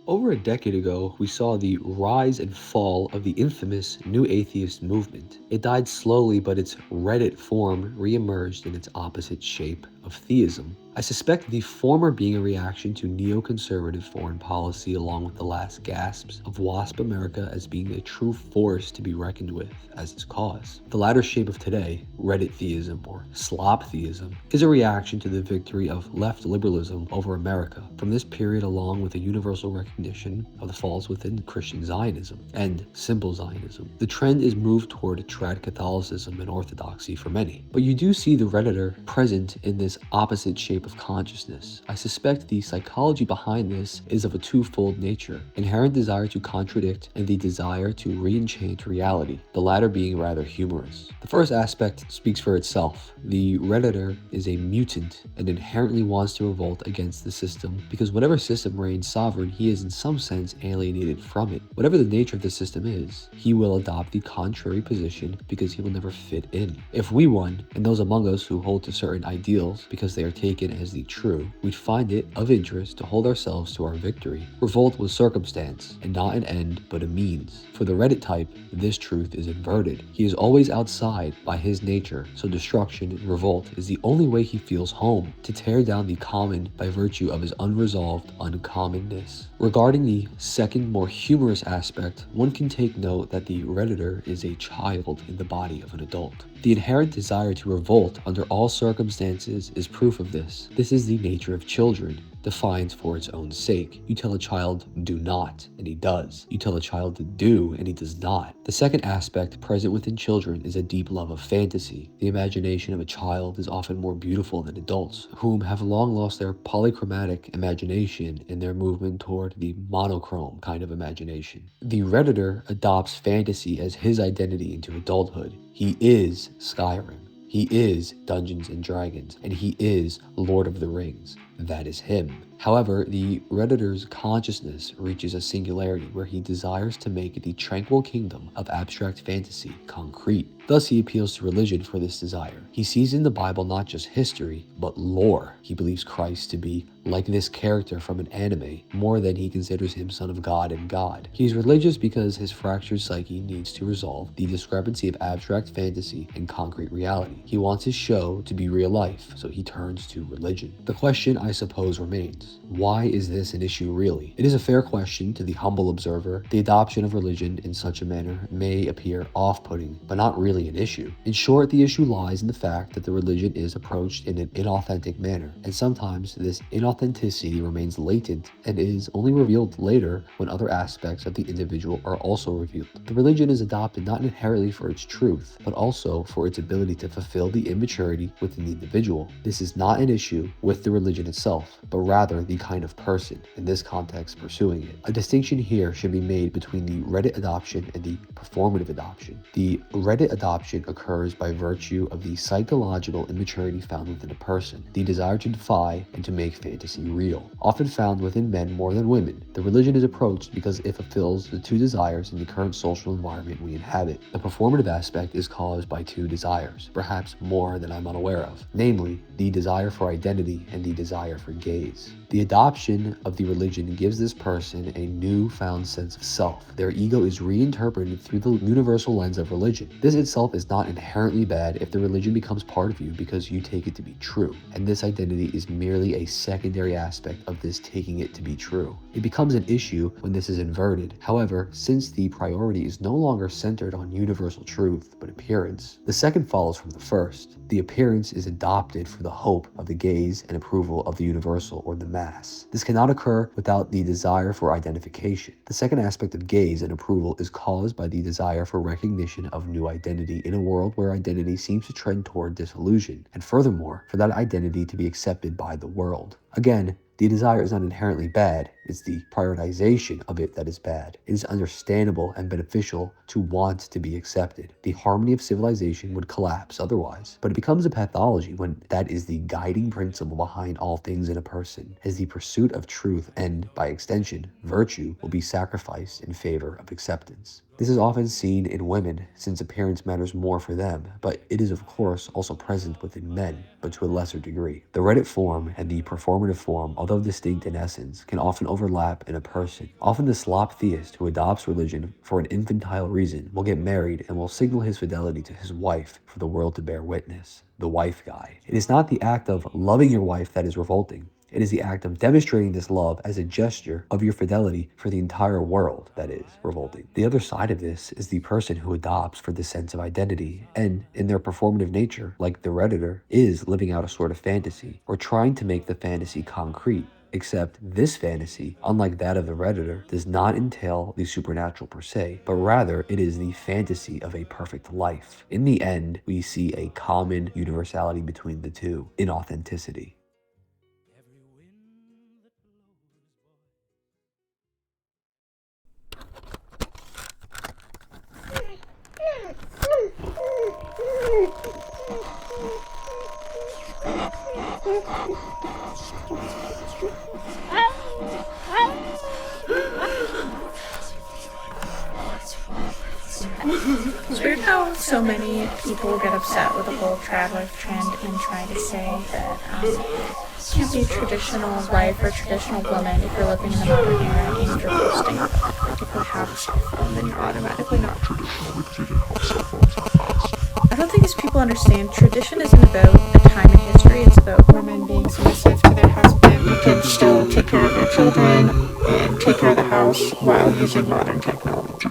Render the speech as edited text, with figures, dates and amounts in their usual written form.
Over a decade ago, we saw the rise and fall of the infamous New Atheist movement. It died slowly, but its Reddit form re-emerged in its opposite shape of theism. I suspect the former being a reaction to neoconservative foreign policy along with the last gasps of WASP America as being a true force to be reckoned with as its cause. The latter shape of today, Reddit theism or Sloptheism, is a reaction to the victory of left liberalism over America from this period along with a universal recognition of the faults within Christian Zionism and simple Zionism. The trend is moved toward trad Catholicism and orthodoxy for many, but you do see the Redditor present in this opposite shape of consciousness. I suspect the psychology behind this is of a twofold nature: inherent desire to contradict and the desire to re-enchant reality, the latter being rather humorous. The first aspect speaks for itself. The Redditor is a mutant and inherently wants to revolt against the system because whatever system reigns sovereign, he is in some sense alienated from it. Whatever the nature of the system is, he will adopt the contrary position because he will never fit in. If we won, and those among us who hold to certain ideals because they are taken as the true, we'd find it of interest to hold ourselves to our victory. Revolt was circumstance, and not an end, but a means. For the Reddit type, this truth is inverted. He is always outside by his nature, so destruction and revolt is the only way he feels home, to tear down the common by virtue of his unresolved uncommonness. Regarding the second, more humorous aspect, one can take note that the Redditor is a child in the body of an adult. The inherent desire to revolt under all circumstances is proof of this. This is the nature of children, defined for its own sake. You tell a child, do not, and he does. You tell a child to do, and he does not. The second aspect present within children is a deep love of fantasy. The imagination of a child is often more beautiful than adults, whom have long lost their polychromatic imagination in their movement toward the monochrome kind of imagination. The Redditor adopts fantasy as his identity into adulthood. He is Skyrim. He is Dungeons and Dragons, and he is Lord of the Rings. That is him. However, the Redditor's consciousness reaches a singularity where he desires to make the tranquil kingdom of abstract fantasy concrete. Thus, he appeals to religion for this desire. He sees in the Bible not just history, but lore. He believes Christ to be like this character from an anime, more than he considers him son of God and God. He is religious because his fractured psyche needs to resolve the discrepancy of abstract fantasy and concrete reality. He wants his show to be real life, so he turns to religion. The question, I suppose, remains: why is this an issue really? It is a fair question to the humble observer. The adoption of religion in such a manner may appear off-putting, but not really an issue. In short, the issue lies in the fact that the religion is approached in an inauthentic manner, and sometimes this inauthenticity remains latent and is only revealed later when other aspects of the individual are also revealed. The religion is adopted not inherently for its truth, but also for its ability to fulfill the immaturity within the individual. This is not an issue with the religion itself, but rather the kind of person, in this context, pursuing it. A distinction here should be made between the Reddit adoption and the performative adoption. The Reddit adoption occurs by virtue of the psychological immaturity found within a person, the desire to defy and to make fantasy real, often found within men more than women. The religion is approached because it fulfills the two desires in the current social environment we inhabit. The performative aspect is caused by two desires, perhaps more than I'm unaware of, namely the desire for identity and the desire for gaze. The adoption of the religion gives this person a newfound sense of self. Their ego is reinterpreted through the universal lens of religion. This itself is not inherently bad if the religion becomes part of you because you take it to be true, and this identity is merely a secondary aspect of this taking it to be true. It becomes an issue when this is inverted. However, since the priority is no longer centered on universal truth, but appearance, the second follows from the first. The appearance is adopted for the hope of the gaze and approval of the universal or the mass. This cannot occur without the desire for identification. The second aspect of gaze and approval is caused by the desire for recognition of new identity in a world where identity seems to trend toward disillusion, and furthermore, for that identity to be accepted by the world. Again, the desire is not inherently bad, it's the prioritization of it that is bad. It is understandable and beneficial to want to be accepted. The harmony of civilization would collapse otherwise, but it becomes a pathology when that is the guiding principle behind all things in a person, as the pursuit of truth and, by extension, virtue will be sacrificed in favor of acceptance. This is often seen in women, since appearance matters more for them, but it is of course also present within men, but to a lesser degree. The Reddit form and the performative form, although distinct in essence, can often overlap in a person. Often the sloptheist who adopts religion for an infantile reason will get married and will signal his fidelity to his wife for the world to bear witness. The wife guy. It is not the act of loving your wife that is revolting. It is the act of demonstrating this love as a gesture of your fidelity for the entire world that is revolting. The other side of this is the person who adopts for the sense of identity, and in their performative nature, like the Redditor, is living out a sort of fantasy, or trying to make the fantasy concrete. Except this fantasy, unlike that of the Redditor, does not entail the supernatural per se, but rather it is the fantasy of a perfect life. In the end, we see a common universality between the two, inauthenticity. It's weird how so many people get upset with the whole traveler trend and try to say that it can't be a traditional wife or traditional woman if you're living in the modern era and you're posting like if you have a cell phone, then you're automatically not traditional because you didn't have cell phones in the past. I don't think these people understand tradition isn't about a time in history, it's about women being submissive to their husband who can still take care of their children and take care of the house while using modern technology.